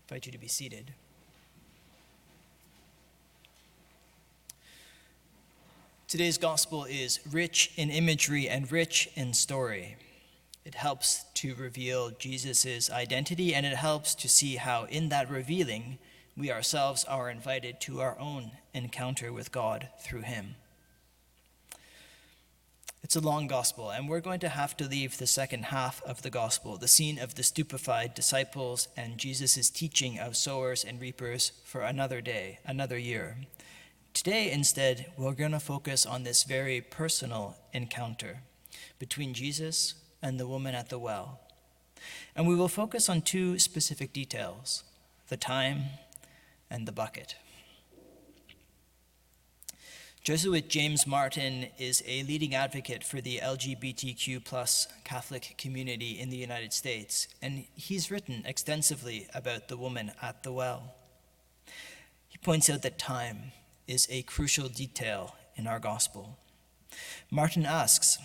invite you to be seated. Today's gospel is rich in imagery and rich in story. It helps to reveal Jesus' identity, and it helps to see how in that revealing, we ourselves are invited to our own encounter with God through him. It's a long gospel, and we're going to have to leave the second half of the gospel, the scene of the stupefied disciples and Jesus' teaching of sowers and reapers, for another day, another year. Today, instead, we're going to focus on this very personal encounter between Jesus and the woman at the well. And we will focus on two specific details, the time and the bucket. Jesuit James Martin is a leading advocate for the LGBTQ plus Catholic community in the United States, and he's written extensively about the woman at the well. He points out that time is a crucial detail in our gospel. Martin asks,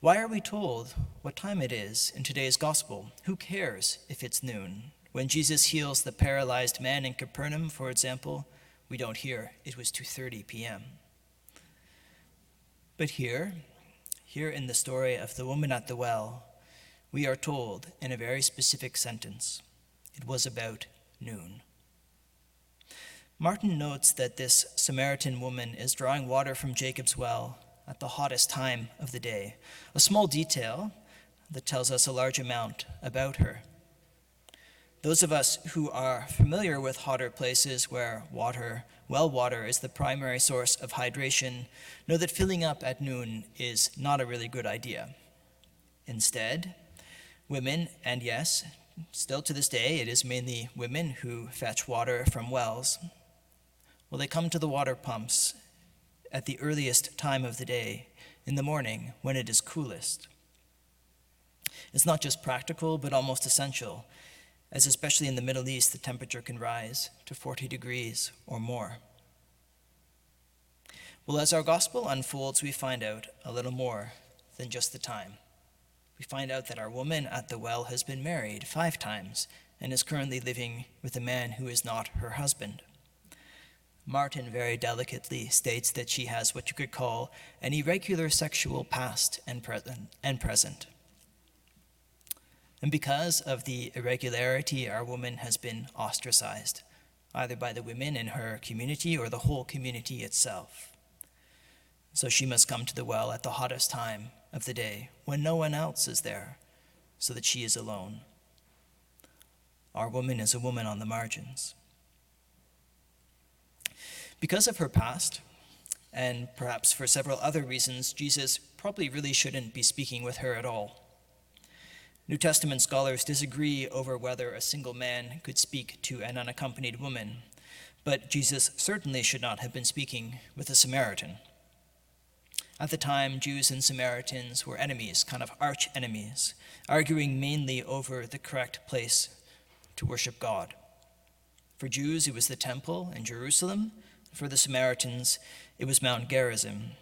why are we told what time it is in today's gospel? Who cares if it's noon? When Jesus heals the paralyzed man in Capernaum, for example, we don't hear it was 2:30 p.m. But here in the story of the woman at the well, we are told in a very specific sentence, it was about noon. Martin notes that this Samaritan woman is drawing water from Jacob's well at the hottest time of the day, a small detail that tells us a large amount about her. Those of us who are familiar with hotter places where well water is the primary source of hydration, know that filling up at noon is not a really good idea. Instead, women, and yes, still to this day, it is mainly women who fetch water from wells. Well, they come to the water pumps at the earliest time of the day, in the morning, when it is coolest. It's not just practical, but almost essential, as especially in the Middle East, the temperature can rise to 40 degrees or more. Well, as our gospel unfolds, we find out a little more than just the time. We find out that our woman at the well has been married 5 times and is currently living with a man who is not her husband. Martin very delicately states that she has what you could call an irregular sexual past and present. And because of the irregularity, our woman has been ostracized, either by the women in her community or the whole community itself. So she must come to the well at the hottest time of the day, when no one else is there, so that she is alone. Our woman is a woman on the margins. Because of her past, and perhaps for several other reasons, Jesus probably really shouldn't be speaking with her at all. New Testament scholars disagree over whether a single man could speak to an unaccompanied woman, but Jesus certainly should not have been speaking with a Samaritan. At the time, Jews and Samaritans were enemies, kind of arch enemies, arguing mainly over the correct place to worship God. For Jews, it was the temple in Jerusalem. For the Samaritans, it was Mount Gerizim.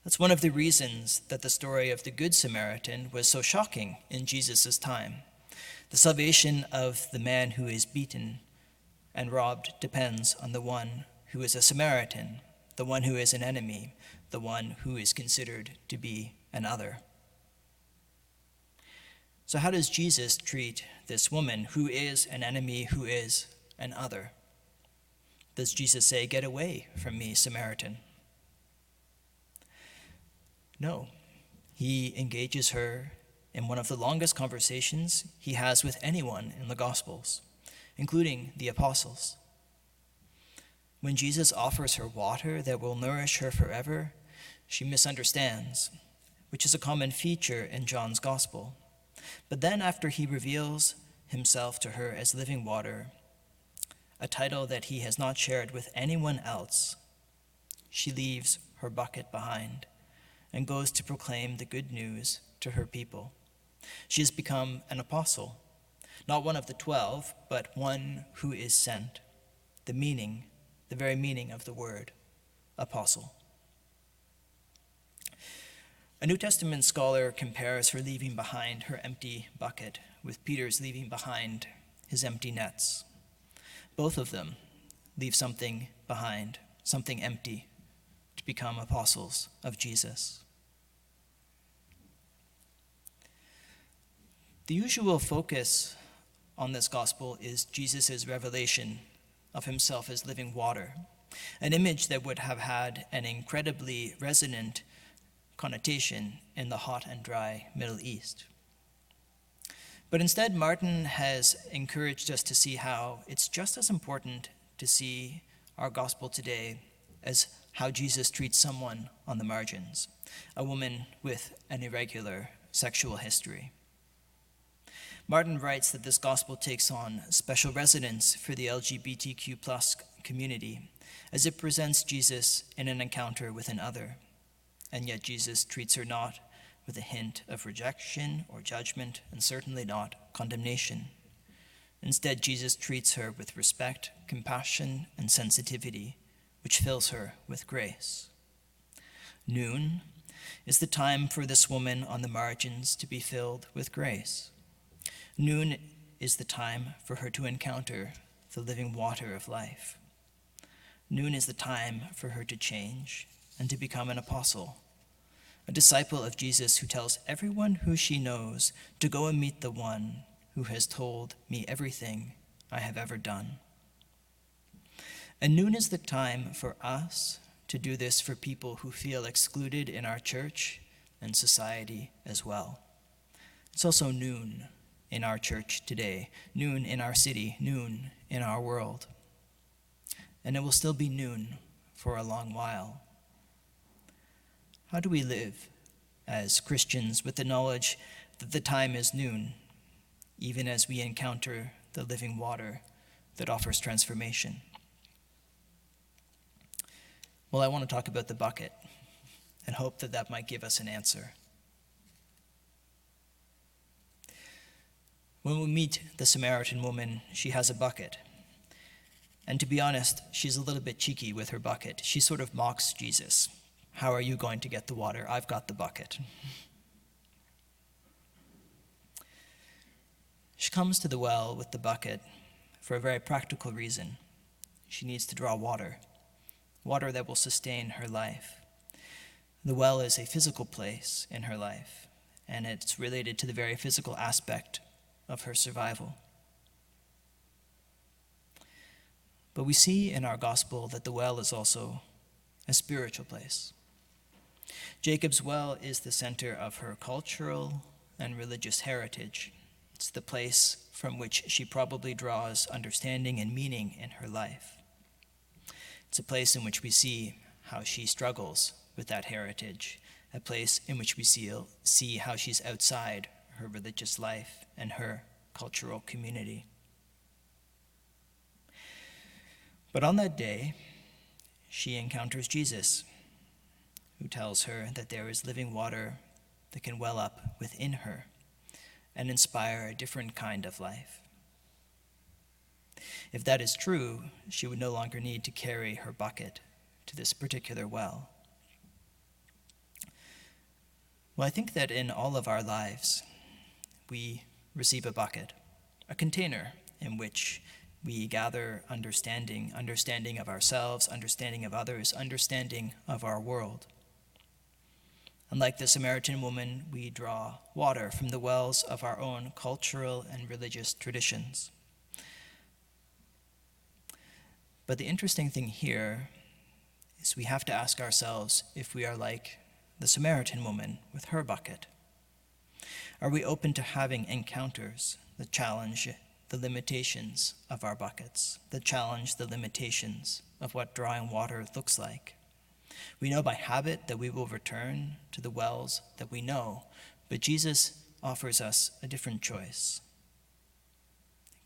That's one of the reasons that the story of the Good Samaritan was so shocking in Jesus' time. The salvation of the man who is beaten and robbed depends on the one who is a Samaritan, the one who is an enemy, the one who is considered to be an other. So how does Jesus treat this woman who is an enemy, who is an other? Does Jesus say, "Get away from me, Samaritan"? No, he engages her in one of the longest conversations he has with anyone in the Gospels, including the apostles. When Jesus offers her water that will nourish her forever, she misunderstands, which is a common feature in John's Gospel. But then after he reveals himself to her as living water, a title that he has not shared with anyone else, she leaves her bucket behind and goes to proclaim the good news to her people. She has become an apostle, not one of the 12, but one who is sent. The very meaning of the word apostle. A New Testament scholar compares her leaving behind her empty bucket with Peter's leaving behind his empty nets. Both of them leave something behind, something empty, to become apostles of Jesus. The usual focus on this gospel is Jesus' revelation of himself as living water, an image that would have had an incredibly resonant connotation in the hot and dry Middle East. But instead, Martin has encouraged us to see how it's just as important to see our gospel today as how Jesus treats someone on the margins, a woman with an irregular sexual history. Martin writes that this gospel takes on special resonance for the LGBTQ plus community as it presents Jesus in an encounter with an other, and yet Jesus treats her not with a hint of rejection or judgment, and certainly not condemnation. Instead, Jesus treats her with respect, compassion, and sensitivity, which fills her with grace. Noon is the time for this woman on the margins to be filled with grace. Noon is the time for her to encounter the living water of life. Noon is the time for her to change and to become an apostle, a disciple of Jesus who tells everyone who she knows to go and meet the one who has told me everything I have ever done. And noon is the time for us to do this for people who feel excluded in our church and society as well. It's also noon in our church today, noon in our city, noon in our world. And it will still be noon for a long while. How do we live as Christians with the knowledge that the time is noon, even as we encounter the living water that offers transformation? Well, I want to talk about the bucket and hope that that might give us an answer. When we meet the Samaritan woman, she has a bucket. And to be honest, she's a little bit cheeky with her bucket. She sort of mocks Jesus. How are you going to get the water? I've got the bucket. She comes to the well with the bucket for a very practical reason. She needs to draw water, water that will sustain her life. The well is a physical place in her life, and it's related to the very physical aspect of her survival. But we see in our gospel that the well is also a spiritual place. Jacob's well is the center of her cultural and religious heritage. It's the place from which she probably draws understanding and meaning in her life. It's a place in which we see how she struggles with that heritage, a place in which we see how she's outside her religious life and her cultural community. But on that day, she encounters Jesus, who tells her that there is living water that can well up within her and inspire a different kind of life. If that is true, she would no longer need to carry her bucket to this particular well. Well, I think that in all of our lives, we receive a bucket, a container in which we gather understanding of ourselves, understanding of others, understanding of our world. And like the Samaritan woman, we draw water from the wells of our own cultural and religious traditions. But the interesting thing here is we have to ask ourselves if we are like the Samaritan woman with her bucket. Are we open to having encounters that challenge the limitations of our buckets, that challenge the limitations of what drawing water looks like? We know by habit that we will return to the wells that we know, but Jesus offers us a different choice.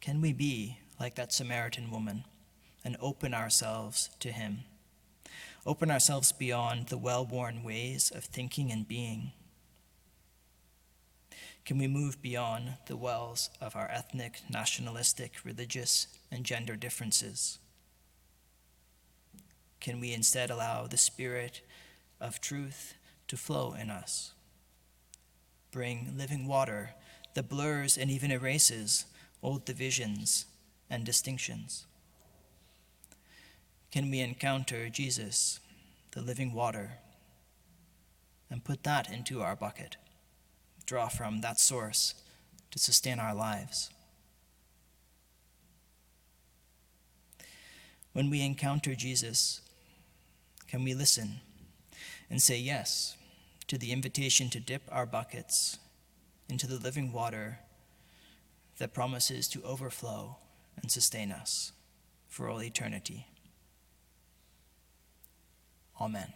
Can we be like that Samaritan woman and open ourselves to him? Open ourselves beyond the well-worn ways of thinking and being? Can we move beyond the wells of our ethnic, nationalistic, religious, and gender differences? Can we instead allow the Spirit of truth to flow in us? Bring living water that blurs and even erases old divisions and distinctions? Can we encounter Jesus, the living water, and put that into our bucket, draw from that source to sustain our lives? When we encounter Jesus, can we listen and say yes to the invitation to dip our buckets into the living water that promises to overflow and sustain us for all eternity? Amen.